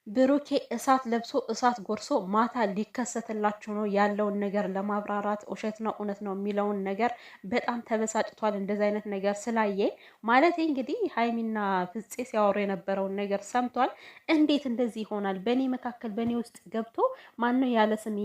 ብሩኬ እሳት ለብሶ እሳት ጎርሶ ማታ ሊከሰትላችሁ ነው ያለውን ነገር ለማብራራት ውሸት ነው እውነት ነው የሚለውን ነገር በጣም ተበሳጭቷል። እንደዚህ አይነት ነገር ስላየ ማለት እንግዲህ ሀይሚና ፍፄ ሲያወሩ የነበረውን ነገር ሰምቷል። እንዴት እንደዚህ ይሆናል? በእኔ መካከል በእኔ ውስጥ ገብቶ ማነው ያለ ስም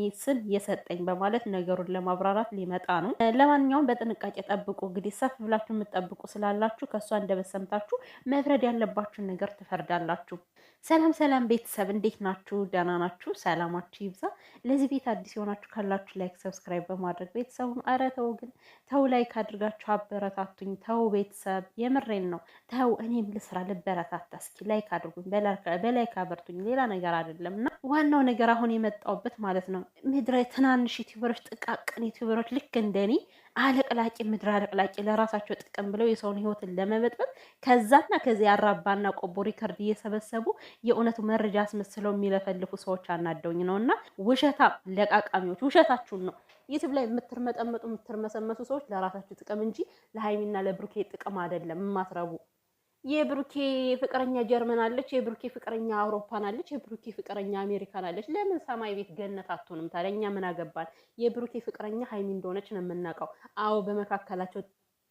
የሰጠኝ በማለት ነገሩን ለማብራራት ሊመጣ ነው። ለማንኛውም በጥንቃቄ ጠብቁ። እንግዲህ ሰፍ ብላችሁ የምትጠብቁ ስላላችሁ ከእሷ እንደበሰምታችሁ መፍረድ ያለባችሁን ነገር ትፈርዳላችሁ። ሰላም ሰላም ቤተሰብ እንዴት ናችሁ? ደህና ናችሁ? ሰላማችሁ ይብዛ። ለዚህ ቤት አዲስ የሆናችሁ ካላችሁ ላይክ፣ ሰብስክራይብ በማድረግ ቤተሰቡን ኧረ ተው ግን ተው፣ ላይክ አድርጋችሁ አበረታቱኝ። ተው ቤተሰብ የምሬን ነው። ተው እኔም ልስራ ልበረታታ። እስኪ ላይክ አድርጉኝ፣ በላይክ አበርቱኝ። ሌላ ነገር አይደለም እና ዋናው ነገር አሁን የመጣውበት ማለት ነው ምድረ ትናንሽ ዩቲዩበሮች፣ ጥቃቅን ዩቲዩበሮች ልክ እንደኔ አለቅላቂ ምድር አለቅላቂ ለራሳቸው ጥቅም ብለው የሰውን ህይወትን ለመበጥበጥ ከዛና ከዚያ አራባና ቆቦ ሪከርድ እየሰበሰቡ የእውነቱ መረጃ አስመስለው የሚለፈልፉ ሰዎች አናደውኝ ነው። እና ውሸታ ለቃቃሚዎች ውሸታችሁን ነው ዩቲዩብ ላይ የምትርመጠመጡ የምትርመሰመሱ ሰዎች ለራሳችሁ ጥቅም እንጂ ለሀይሚና ለብሩኬ ጥቅም አይደለም የማትረቡ። የብሩኬ ፍቅረኛ ጀርመን አለች፣ የብሩኬ ፍቅረኛ አውሮፓን አለች፣ የብሩኬ ፍቅረኛ አሜሪካን አለች። ለምን ሰማይ ቤት ገነት አትሆንም ታዲያ? እኛ ምን አገባን? የብሩኬ ፍቅረኛ ሀይሚ እንደሆነች ነው የምናውቀው። አዎ በመካከላቸው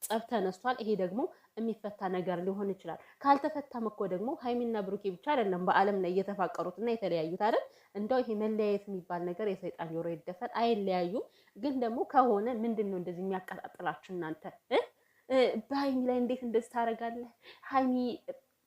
ጸብ ተነስቷል። ይሄ ደግሞ የሚፈታ ነገር ሊሆን ይችላል። ካልተፈታም እኮ ደግሞ ሀይሚና ብሩኬ ብቻ አይደለም በዓለም ላይ እየተፋቀሩትና የተለያዩት አይደል? እንደው ይሄ መለያየት የሚባል ነገር የሰይጣን ጆሮ ይደፈን። አይለያዩም። ግን ደግሞ ከሆነ ምንድን ነው እንደዚህ የሚያቀጣጥላችሁ እናንተ? በሀይሚ ላይ እንዴት እንደዚህ ታደርጋለህ? ሀይሚ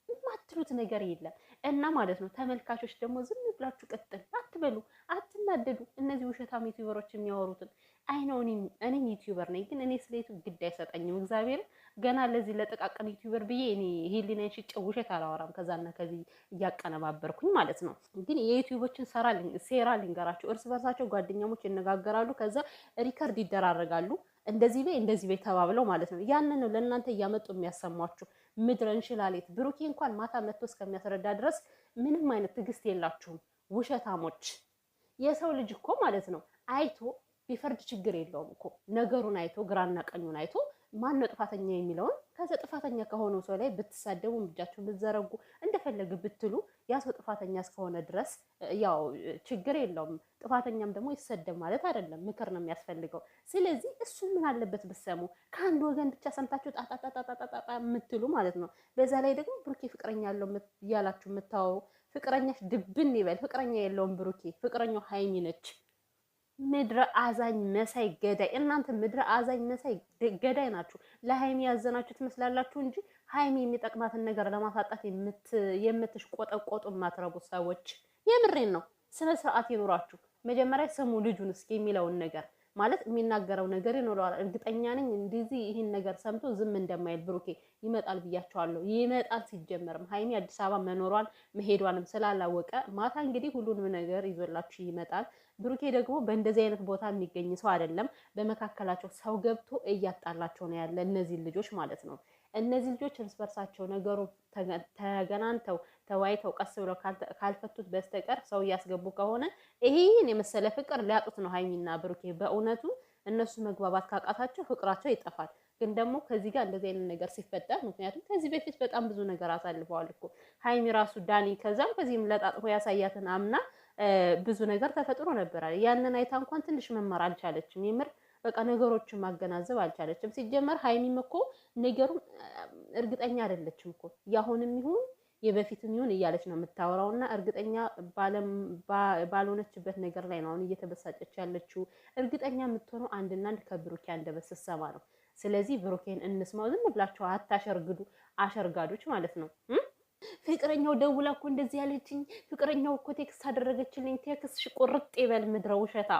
የማትሉት ነገር የለም እና ማለት ነው። ተመልካቾች ደግሞ ዝም ብላችሁ ቀጥል አትበሉ፣ አትናደዱ። እነዚህ ውሸታም ዩቲዩበሮች የሚያወሩትን አይ ነው። እኔም ዩቲዩበር ነኝ፣ ግን እኔ ስለ ዩቲዩብ ግድ አይሰጠኝም። እግዚአብሔር ገና ለዚህ ለጠቃቀን ዩቲዩበር ብዬ እኔ ሄሊናን ሽጬ ውሸት አላወራም። ከዛና ከዚህ እያቀነባበርኩኝ ማለት ነው። ግን የዩቲዩቦችን ሴራ ልንገራቸው። እርስ በርሳቸው ጓደኛሞች ይነጋገራሉ፣ ከዛ ሪከርድ ይደራረጋሉ። እንደዚህ በይ ተባብለው ማለት ነው። ያንን ነው ለእናንተ እያመጡ የሚያሰሟችሁ። ምድረ እንሽላሌት። ብሩኬ እንኳን ማታ መጥቶ እስከሚያስረዳ ድረስ ምንም አይነት ትዕግስት የላችሁም ውሸታሞች። የሰው ልጅ እኮ ማለት ነው አይቶ ቢፈርድ ችግር የለውም እኮ ነገሩን አይቶ ግራና ቀኙን አይቶ ማን ነው ጥፋተኛ የሚለውን ከዛ ጥፋተኛ ከሆነው ሰው ላይ ብትሳደቡ እጃችሁን ብትዘረጉ እንደፈለግ ብትሉ ያ ሰው ጥፋተኛ እስከሆነ ድረስ ያው ችግር የለውም። ጥፋተኛም ደግሞ ይሰደብ ማለት አይደለም፣ ምክር ነው የሚያስፈልገው። ስለዚህ እሱ ምን አለበት ብትሰሙ፣ ከአንድ ወገን ብቻ ሰምታችሁ ጣጣጣጣጣጣ የምትሉ ማለት ነው። በዛ ላይ ደግሞ ብሩኬ ፍቅረኛ ያለው እያላችሁ የምታወሩ ፍቅረኛሽ ድብን ይበል። ፍቅረኛ የለውም ብሩኬ፣ ፍቅረኛው ሀይሚ ነች። ምድረ አዛኝ መሳይ ገዳይ። እናንተ ምድረ አዛኝ መሳይ ገዳይ ናችሁ። ለሀይሚ ያዘናችሁ ትመስላላችሁ እንጂ ሀይሚ የሚጠቅማትን ነገር ለማሳጣት የምትሽቆጠቆጡ የማትረቡ ሰዎች፣ የምሬን ነው። ስነ ስርዓት ይኑራችሁ። መጀመሪያ ስሙ ልጁን እስኪ የሚለውን ነገር ማለት የሚናገረው ነገር ይኖረዋል። እርግጠኛ ነኝ እንደዚህ ይህን ነገር ሰምቶ ዝም እንደማይል ብሩኬ ይመጣል ብያቸዋለሁ። ይመጣል። ሲጀመርም ሀይሚ አዲስ አበባ መኖሯን መሄዷንም ስላላወቀ ማታ እንግዲህ ሁሉንም ነገር ይዞላችሁ ይመጣል። ብሩኬ ደግሞ በእንደዚህ አይነት ቦታ የሚገኝ ሰው አይደለም። በመካከላቸው ሰው ገብቶ እያጣላቸው ነው ያለ እነዚህ ልጆች ማለት ነው። እነዚህ ልጆች እርስ በርሳቸው ነገሩ ተገናንተው ተወያይተው ቀስ ብለው ካልፈቱት በስተቀር ሰው እያስገቡ ከሆነ ይሄን የመሰለ ፍቅር ሊያጡት ነው ሀይሚና ብሩኬ። በእውነቱ እነሱ መግባባት ካቃታቸው ፍቅራቸው ይጠፋል። ግን ደግሞ ከዚህ ጋር እንደዚህ አይነት ነገር ሲፈጠር ምክንያቱም ከዚህ በፊት በጣም ብዙ ነገር አሳልፈዋል እኮ ሀይሚ ራሱ ዳኒ ከዛም ከዚህም ለጣጥፎ ያሳያትን አምና ብዙ ነገር ተፈጥሮ ነበር። ያንን አይታ እንኳን ትንሽ መማር አልቻለችም። የምር በቃ ነገሮችን ማገናዘብ አልቻለችም። ሲጀመር ሀይሚም እኮ ነገሩን እርግጠኛ አይደለችም እኮ ያሁንም ይሁን የበፊትም ይሁን እያለች ነው የምታወራውና እርግጠኛ ባልሆነችበት ነገር ላይ ነው አሁን እየተበሳጨች ያለችው። እርግጠኛ የምትሆነው አንድና አንድ ከብሩኬ አንደበት ስትሰማ ነው። ስለዚህ ብሩኬን እንስማው። ዝም ብላችሁ አታሸርግዱ፣ አሸርጋዶች ማለት ነው። ፍቅረኛው ደውላ እኮ እንደዚህ ያለችኝ፣ ፍቅረኛው እኮ ቴክስት አደረገችልኝ። ቴክስትሽ ቁርጥ ይበል ምድረ ውሸታ።